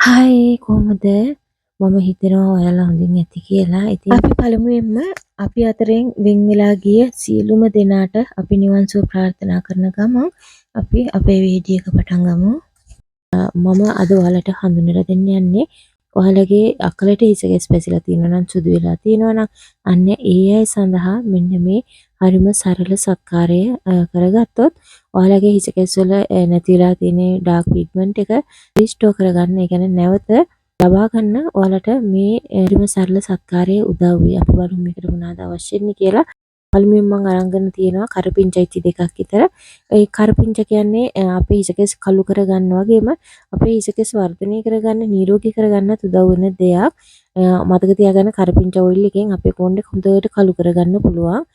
Hi කොහොමද? මම හිතනවා ඔයාලා හොඳින් ඇති කියලා. ඉතින් අපි පළමුවෙන්ම අපි අතරින් වෙන් වෙලා ගිය සියලුම දෙනාට අපි නිවන් සුව ප්‍රාර්ථනා කරන ගමන් අපි අපේ වීඩියෝ එක පටන් ගමු. මම අද ඔයාලට හඳුන්වලා දෙන්න යන්නේ ඔයාලගේ අකලට හිසකැස් පැසිලා තියෙනවා නම් සුදු වෙලා තියෙනවා නම් අන්න ඒ අය සඳහා මෙන්න මේ හරිම සරල සත්කාරය කරගත්තොත් ඔයාලගේ හිසකැස් වල නැතිලා තියෙන ඩාර්ක් පිග්මන්ට් එක රිස්ටෝර් කරගන්න. ඒ කියන්නේ නැවත ලබා ගන්න ඔයාලට මේ හරිම සරල සත්කාරයේ උදව් වෙයි. අපි බලමු මේකට මොනවද අවශ්‍ය වෙන්නේ කියලා. පළමුවෙන් මම අරන් තියෙනවා කරපිංචයිති දෙකක් විතර. ඒ කරපිංච කියන්නේ අපේ හිසකැස් කළු කරගන්න වගේම අපේ හිසකැස් වර්ධනය කරගන්න, නිරෝගී කරගන්නත් උදව් වෙන දෙයක්. මතක තියාගන්න කරපිංච ඔයිල් එකෙන් අපේ කොණ්ඩේ හොඳට කළු කරගන්න පුළුවන්.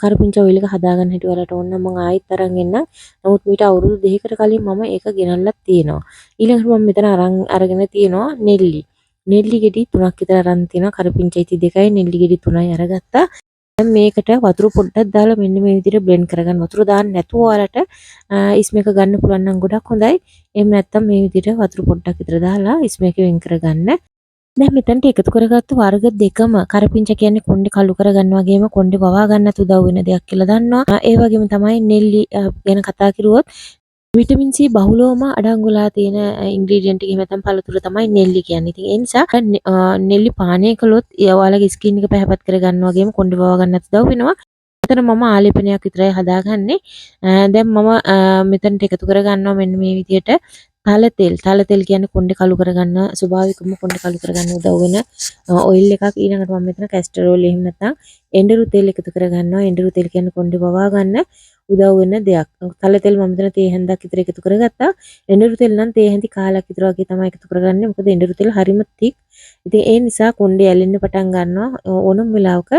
කරපිංච ඔයිල් එක හදාගන්න හැටි ඔයාලට ඕන නම් මම ආයෙත් අරන් එන්නම්. නමුත් මීට අවුරුදු 2කට කලින් මම ඒක ගෙනල්ලත් තියෙනවා. ඊළඟට මම මෙතන අරගෙන තියෙනවා නෙල්ලි. නෙල්ලි ගෙඩි 3ක් විතර අරන් තියෙනවා. කරපිංචයිති 2යි නෙල්ලි ගෙඩි 3යි අරගත්තා. දැන් මේකට වතුර පොඩ්ඩක් දාලා මෙන්න මේ විදිහට බ්ලෙන්ඩ් කරගන්න. වතුර දාන්න නැතුව ඔයාලට ඉස්මේක ගන්න පුළුවන් නම් ගොඩක් හොඳයි. එහෙම නැත්නම් මේ විදිහට වතුර පොඩ්ඩක් විතර දාලා ඉස්මේක වෙන් කරගන්න. දැන් මෙතනට එකතු කරගත්තු වර්ග දෙකම කරපිංච කියන්නේ කොණ්ඩේ කළු කරගන්න වගේම කොණ්ඩේ වවා ගන්නත් උදව් වෙන දෙයක් කියලා දන්නවා. ඒ වගේම තමයි නෙල්ලි ගැන කතා කරුවොත් විටමින් C බහුලවම අඩංගුලා තියෙන ඉන්ග්‍රීඩියන්ට් එක නැත්නම් පළතුර තමයි නෙල්ලි කියන්නේ. ඉතින් ඒ නිසා නෙල්ලි පානය කළොත් ඔයාලගේ ස්කින් එක පැහැපත් කරගන්න වගේම කොණ්ඩේ වවා ගන්නත් උදව් වෙනවා. මෙතන මම ආලේපනයක් විතරයි හදාගන්නේ. දැන් මම මෙතනට එකතු කරගන්නවා මෙන්න මේ විදිහට තල තෙල් කියන්නේ කොණ්ඩේ කළු කරගන්න ස්වභාවිකවම කොණ්ඩේ කළු කරගන්න උදව් වෙන ඔයිල් එකක්. ඊළඟට මම මෙතන කැස්ටර් ඔයිල් එහෙම නැත්නම් එඬරු තෙල් එකතු කරගන්නවා. එඬරු තෙල් කියන්නේ කොණ්ඩේ වවා ගන්න උදව් වෙන දෙයක්. තල තෙල් මම මෙතන තේ හැන්දක් විතර එකතු කරගත්තා. එඬරු තෙල් නම් තේ හැන්දි කාලක් විතර වගේ තමයි එකතු කරගන්නේ. මොකද එඬරු තෙල් හරිම තික්. ඉතින් ඒ නිසා කොණ්ඩේ ඇලෙන්න පටන් ගන්නවා. ඕනම වෙලාවක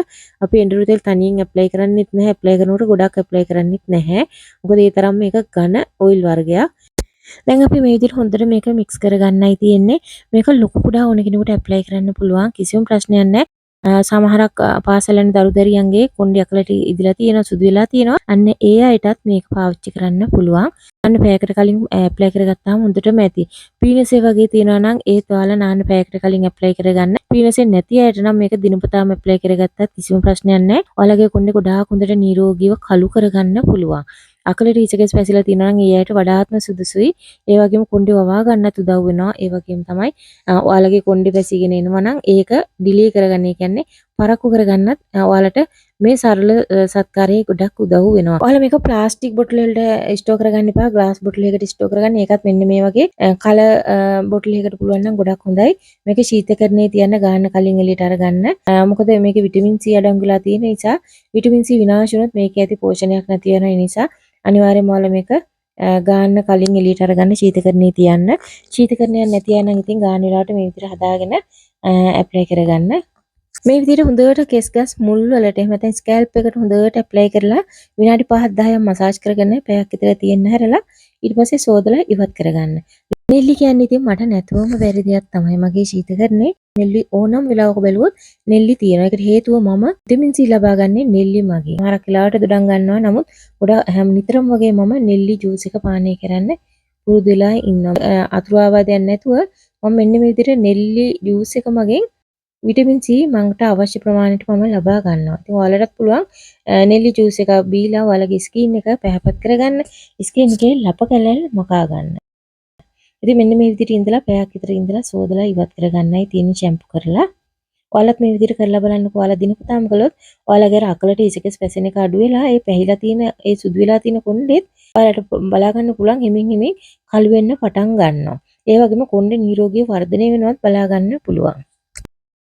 අපි එඬරු තෙල් තනියෙන් ඇප්ලයි කරන්නෙත් නැහැ. ඇප්ලයි කරනකොට ගොඩක් ඇප්ලයි කරන්නෙත් නැහැ. මොකද ඒ තරම් මේක ඝන ඔයිල් වර්ගයක්. දැන් අපි මේ විදිහට හොඳට මේක මික්ස් කරගන්නයි තියෙන්නේ. මේක ලොකු කුඩා ඕන කෙනෙකුට ඇප්ලයි කරන්න පුළුවන්. කිසිම ප්‍රශ්නයක් නැහැ. සමහරක් පාසල් යන දරුදරියන්ගේ කොණ්ඩේ අකලට ඉදිලා තියෙනවා, සුදු වෙලා තියෙනවා. අන්න ඒ අයටත් මේක පාවිච්චි කරන්න පුළුවන්. අන්න පැයකට කලින් ඇප්ලයි කරගත්තාම හොඳටම ඇති. පීනසේ වගේ තියෙනවා නම් ඒත් ඔයාලා නාන්න පැයකට කලින් ඇප්ලයි කරගන්න. පීනසේ නැති අයට නම් මේක දිනපතාම ඇප්ලයි කරගත්තත් කිසිම ප්‍රශ්නයක් නැහැ. ඔයාලගේ කොණ්ඩේ ගොඩාක් හොඳට නිරෝගීව කළු කරගන්න පුළුවන්. අකලට හිසකැස් පැසිලා තියෙනවා නම් ඒ අයට වඩාත්ම සුදුසුයි. ඒ වගේම කොණ්ඩේ වවා ගන්නත් උදව් වෙනවා. ඒ වගේම තමයි ඔයාලගේ කොණ්ඩේ පැසිගෙන එනවා නම් ඒක ඩිලේ කරගන්න. ඒ කියන්නේ පරක්කු කරගන්නත් ඔයාලට මේ සරල සත්කාරයේ ගොඩක් උදව් වෙනවා. ඔයාලා මේක ප්ලාස්ටික් බොටල් වලට ස්ටෝර් කරගන්න එපා. ග්ලාස් බොටල් එකකට ස්ටෝර් කරගන්න. ඒකත් මෙන්න මේ වගේ කල බොටල් එකකට පුළුවන් නම් ගොඩක් හොඳයි. මේක ශීතකරණයේ තියන්න ගන්න කලින් එළියට අරගන්න. මොකද මේකේ විටමින් C අඩංගුලා තියෙන නිසා විටමින් C විනාශ වුණොත් මේකේ ඇති පෝෂණයක් නැති වෙන නිසා අනිවාර්යයෙන්ම ඔයාලා මේක ගාන්න කලින් එළියට අරගන්න ශීතකරණයේ තියන්න. ශීතකරණයක් නැති අය නම් ඉතින් ගාන වෙලාවට මේ විදිහට හදාගෙන ඇප්ලයි කරගන්න. මේ විදිහට හොඳට කෙස් ගස් මුල් වලට එහෙම නැත්නම් ස්කැල්ප් එකට හොඳට ඇප්ලයි කරලා විනාඩි 5-10ක් මසාජ් කරගෙන පැයක් විතර තියෙන්න හැරලා ඊට පස්සේ සෝදලා ඉවත් කරගන්න. නෙල්ලි කියන්නේ ඉතින් මට නැතුවම බැරි දෙයක් තමයි මගේ ශීතකරණේ. නෙල්ලි ඕනම වෙලාවක බැලුවොත් නෙල්ලි තියෙනවා. ඒකට හේතුව මම විටමින් C ලබා ගන්නේ නෙල්ලි මගේ. මාරක් වෙලාවට දොඩම් ගන්නවා. නමුත් හැම නිතරම වගේ මම නෙල්ලි ජූස් එක පානය කරන්න පුරුදු වෙලා ඉන්නවා. අතුරු ආවාදයක් නැතුව මම මෙන්න මේ විදිහට නෙල්ලි ජූස් එක මගෙන් විටමින් C මට අවශ්‍ය ප්‍රමාණයට මම ලබා ගන්නවා. ඉතින් ඔයාලටත් පුළුවන් නෙල්ලි ජූස් එක බීලා ඔයාලගේ ස්කින් එක පැහැපත් කරගන්න. ස්කින් එකේ ලප කැලල් මකා ගන්න. ඉතින් මෙන්න මේ විදිහට ඉඳලා පැයක් විතර ඉඳලා සෝදලා ඉවත් කරගන්නයි තියෙන්නේ ෂැම්පු කරලා. ඔයාලත් මේ විදිහට කරලා බලන්නකෝ. ඔයාලා දිනපතාම කළොත් ඔයාලගේ අකලට හිසකැස් පැසෙන එක අඩු වෙලා ඒ පැහිලා තියෙන ඒ සුදු වෙලා තියෙන කොණ්ඩෙත් ඔයාලට බලා ගන්න පුළුවන් හිමින් කළු වෙන්න පටන් ගන්නවා. ඒ වගේම කොණ්ඩේ නිරෝගී වර්ධනය වෙනවත් බලා ගන්න පුළුවන්.